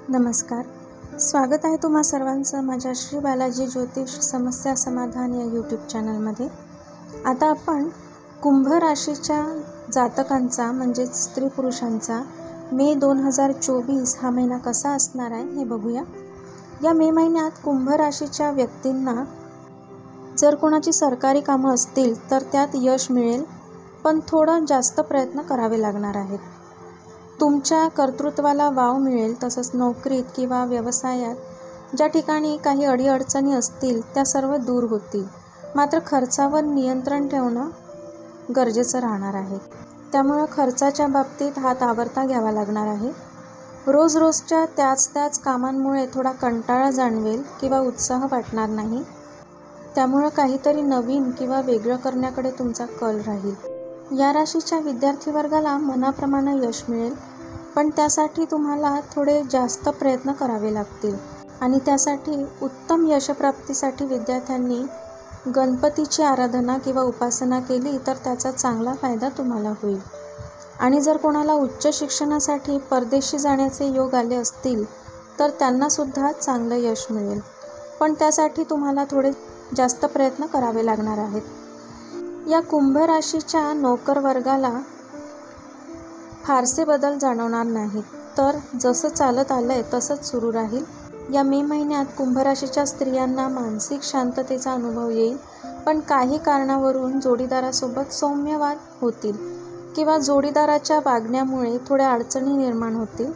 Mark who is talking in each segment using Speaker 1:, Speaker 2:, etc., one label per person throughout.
Speaker 1: नमस्कार. स्वागत आहे तुम्हा सर्वांचं माझ्या श्री बालाजी ज्योतिष समस्या समाधान या यूट्यूब चॅनलमध्ये. आता आपण कुंभ राशीच्या जातकांचा म्हणजेच स्त्री पुरुषांचा मे 2024 हा महिना कसा असणार आहे हे बघूया. या मे महिन्यात कुंभ राशीच्या व्यक्तींना जर कोणाची सरकारी कामं असतील तर त्यात यश मिळेल, पण थोडं जास्त प्रयत्न करावे लागणार आहेत. तुमच्या कर्तृत्वाला वाव मिळेल. तसंच नोकरीत किंवा व्यवसायात ज्या ठिकाणी काही अडीअडचणी असतील त्या सर्व दूर होतील. मात्र खर्चावर नियंत्रण ठेवणं गरजेचं राहणार आहे. त्यामुळं खर्चाच्या बाबतीत हात आवर्ता घ्यावा लागणार आहे. रोजच्या त्याच कामांमुळे थोडा कंटाळा जाणवेल किंवा उत्साह वाटणार नाही. त्यामुळं काहीतरी नवीन किंवा वेगळं करण्याकडे तुमचा कल राहील. या राशीच्या विद्यार्थी वर्गाला मनाप्रमाणे यश मिळेल, पण त्यासाठी तुम्हाला थोडे जास्त प्रयत्न करावे लागतील आणि त्यासाठी उत्तम यशप्राप्तीसाठी विद्यार्थ्यांनी गणपतीची आराधना किंवा उपासना केली तर त्याचा चांगला फायदा तुम्हाला होईल. आणि जर कोणाला उच्च शिक्षणासाठी परदेशी जाण्याचे योग आले असतील तर त्यांनासुद्धा चांगलं यश मिळेल, पण त्यासाठी तुम्हाला थोडे जास्त प्रयत्न करावे लागणार आहेत. या कुंभ राशीच्या नोकर वर्गाला फारसे बदल जाणवणार नाहीत, तर जसं चालत आलंय तसंच सुरू राहील. या मे महिन्यात कुंभ राशीच्या स्त्रियांना मानसिक शांततेचा अनुभव येईल, पण काही कारणावरून जोडीदारासोबत सौम्य वाद होतील किंवा जोडीदाराच्या वागण्यामुळे थोड्या अडचणी निर्माण होतील,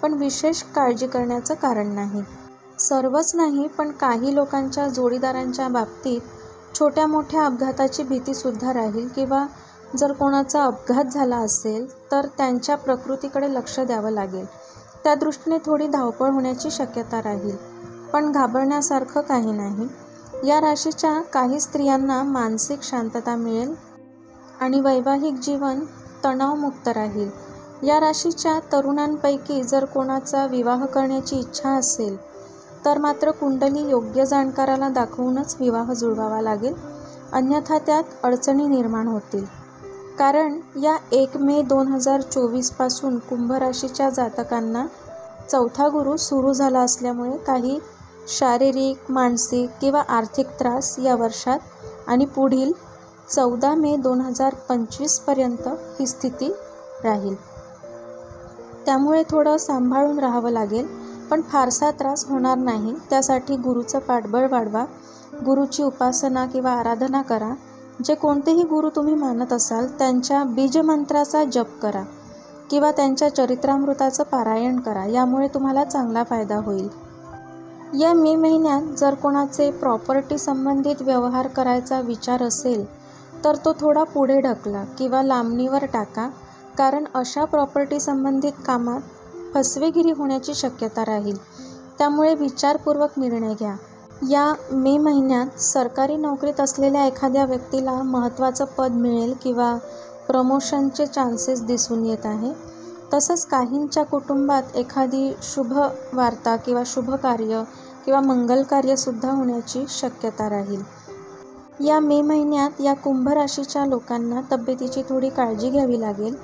Speaker 1: पण विशेष काळजी करण्याचं कारण नाही. सर्वच नाही, पण काही लोकांच्या जोडीदारांच्या बाबतीत छोट्या मोठ्या अपघाताची भीतीसुद्धा राहील किंवा जर कोणाचा अपघात झाला असेल तर त्यांच्या प्रकृतीकडे लक्ष द्यावं लागेल. त्या दृष्टीने थोडी धावपळ होण्याची शक्यता राहील, पण घाबरण्यासारखं काही नाही. या राशीच्या काही स्त्रियांना मानसिक शांतता मिळेल आणि वैवाहिक जीवन तणावमुक्त राहील. या राशीच्या तरुणांपैकी जर कोणाचा विवाह करण्याची इच्छा असेल तर मात्र कुंडली योग्य जाणकाराला दाखवूनच विवाह जुळवावा लागेल, अन्यथा त्यात अडचणी निर्माण होतील. कारण या 1 मे 2024 पासून कुंभ राशीच्या जातकांना चौथा गुरु सुरू झाला असल्यामुळे काही शारीरिक, मानसिक किंवा आर्थिक त्रास या वर्षात आणि पुढील 14 मे 2025 पर्यंत ही स्थिती राहील. त्यामुळे थोडं सांभाळून राहावं लागेल, पण फारसा त्रास होणार नाही. त्यासाठी गुरुचं पाठबळ वाढवा, गुरुची उपासना किंवा आराधना करा. जे कोणतेही गुरु तुम्ही मानत असाल त्यांच्या बीजमंत्राचा जप करा किंवा त्यांच्या चरित्रामृताचं पारायण करा. यामुळे तुम्हाला चांगला फायदा होईल. या मे महिन्यात जर कोणाचे प्रॉपर्टी संबंधित व्यवहार करायचा विचार असेल तर तो थोडा पुढे ढकला किंवा लांबणीवर टाका, कारण अशा प्रॉपर्टी संबंधित कामात फसवेगिरी होण्याची शक्यता राहील. त्यामुळे विचारपूर्वक निर्णय घ्या. या मे महिन्यात सरकारी नोकरीत असलेल्या एखाद्या व्यक्तीला महत्त्वाचं पद मिळेल किंवा प्रमोशनचे चान्सेस दिसून येत आहे. तसंच काहींच्या कुटुंबात एखादी शुभ वार्ता किंवा शुभ कार्य किंवा मंगल कार्यसुद्धा होण्याची शक्यता राहील. या मे महिन्यात या कुंभ राशीच्या लोकांना तब्येतीची थोडी काळजी घ्यावी लागेल.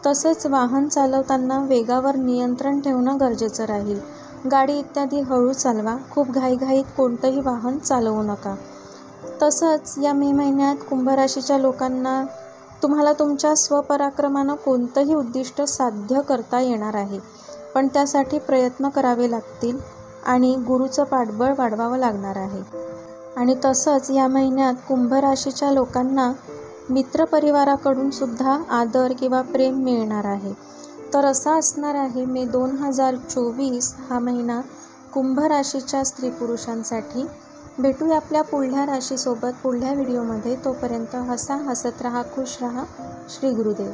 Speaker 1: तसंच वाहन चालवताना वेगावर नियंत्रण ठेवणं गरजेचं राहील. गाडी इत्यादी हळू चालवा. खूप घाईघाईत कोणतंही वाहन चालवू नका. तसंच या मे महिन्यात कुंभ राशीच्या लोकांना तुम्हाला तुमच्या स्वपराक्रमानं कोणतंही उद्दिष्ट साध्य करता येणार आहे, पण त्यासाठी प्रयत्न करावे लागतील आणि गुरुचं पाठबळ वाढवावं लागणार आहे. आणि तसंच या महिन्यात कुंभ राशीच्या लोकांना मित्रपरिवाराकडून सुद्धा आदर किंवा प्रेम मिळणार आहे. तर असा असणार आहे मे 2024 हा महिना कुंभ राशीच्या स्त्री पुरुषांसाठी. भेटूया आपल्या पुढल्या राशीसोबत पुढल्या व्हिडिओमध्ये. तोपर्यंत हसा, हसत राहा, खुश राहा. श्री गुरुदेव.